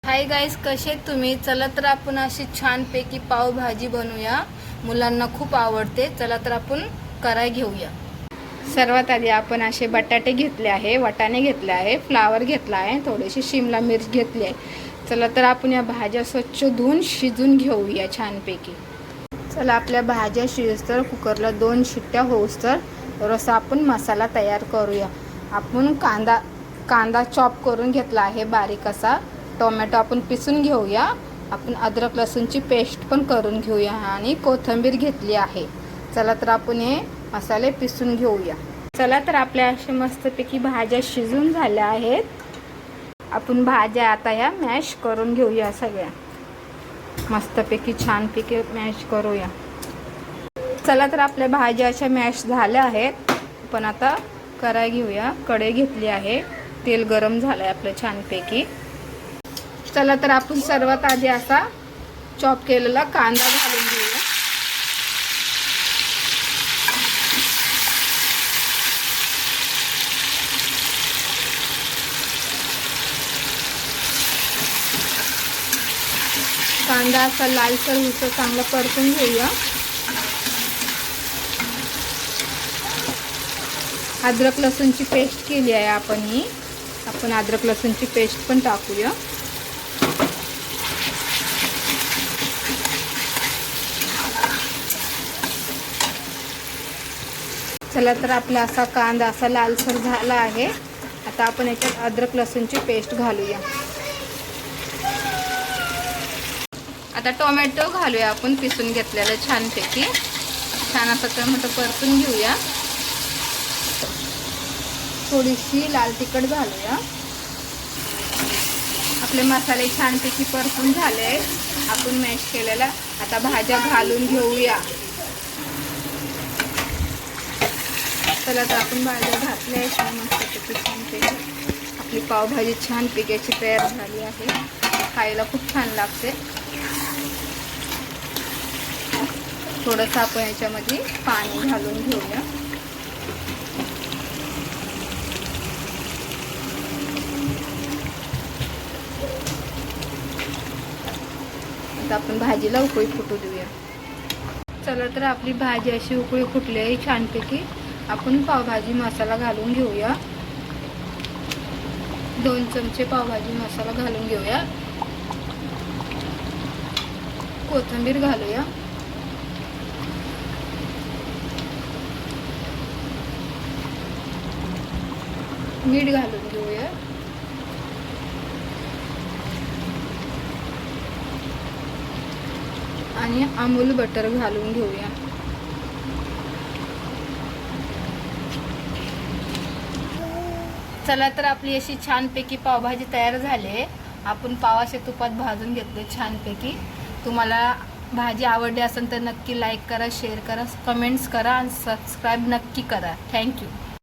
Hi guys, कसे तुम्ही? चला तर आपण अशी छानपैकी पावभाजी बनवूया. मुलांना खूप आवडते. चला तर आपण कराय घेऊया. सर्वात आधी आपण असे बटाटे घेतले आहे, वाटाणे घेतले आहे, फ्लावर घेतला आहे, थोडीशी शिमला मिर्च घेतली आहे. चला तर आपण या भाज्या स्वच्छ धुवून शिजून घेऊया छानपैकी. चला आपल्या भाज्या शिजतर कुकरला 2 शिट्ट्या होऊस्तर असा आपण मसाला तयार करूया. आपण कांदा चॉप करून घेतला आहे बारीक असा. टोमॅटो आपण पिसून घेऊया. आपण अद्रक लसूणची पेस्ट पण करून घेऊया आणि कोथिंबीर घेतली आहे. चला तर आपण हे मसाले पिसून घेऊया. चला तर आपल्या अशा मस्तपैकी भाज्या शिजून झाल्या आहेत. आपण भाज्या आता या मॅश करून घेऊया. सगळ्या मस्तपैकी छानपैकी मॅश करूया. चला तर आपल्या भाज्या अशा मॅश झाल्या आहेत. पण आता कराय घेऊया. कढई घेतली आहे, तेल गरम झालं आहे आपलं छानपैकी. चला तर आपण सर्वात आधी असा चॉप केलेला कांदा घालून घेऊया. कांदा असा लालसर होतो चांगला परतून घेऊया. अद्रक लसूणची पेस्ट केली आहे आपण अद्रक लसूणची पेस्ट पण टाकूया. चला तर आपला असा कांदा असा लालसर झाला आहे. आता आपण याच्यात अद्रक लसूणची पेस्ट घालूया. आता टोमॅटो घालूया आपण पिसून घेतलेलं छानपैकी. छान असं टोमॅटो परतून घेऊया. थोडीशी लाल तिखट घालूया. आपले मसाले छानपैकी परतून झाले. आपण मॅश केलेला आता भाज्या घालून घेऊया. चला तर आपण भाज्या घातल्या मस्तपैकी छानपैकी. आपली पावभाजी छानपैकी अशी तयार झाली आहे. खायला खूप छान लागते. थोडंसं आपण याच्यामध्ये पाणी घालून घेऊया. आता आपण भाजीला उकळी फुटू देऊया. चला तर आपली भाजी अशी उकळी फुटली आहे छानपैकी. आपण पावभाजी मसाला घालून घेऊया. 2 चमचे पावभाजी मसाला घालून घेऊया. कोथिंबीर घालूया. मीठ घालून घेऊया. आणि अमूल बटर घालून घेऊया. चला तर आपली अशी छानपैकी पावभाजी तयार झाली आहे. आपण पावाशे तुपात भाजून घेतले छानपैकी. तुम्हाला भाजी आवडली असेल तर नक्की लाईक करा, शेअर करा, कमेंट्स करा आणि सबस्क्राईब नक्की करा. थँक्यू.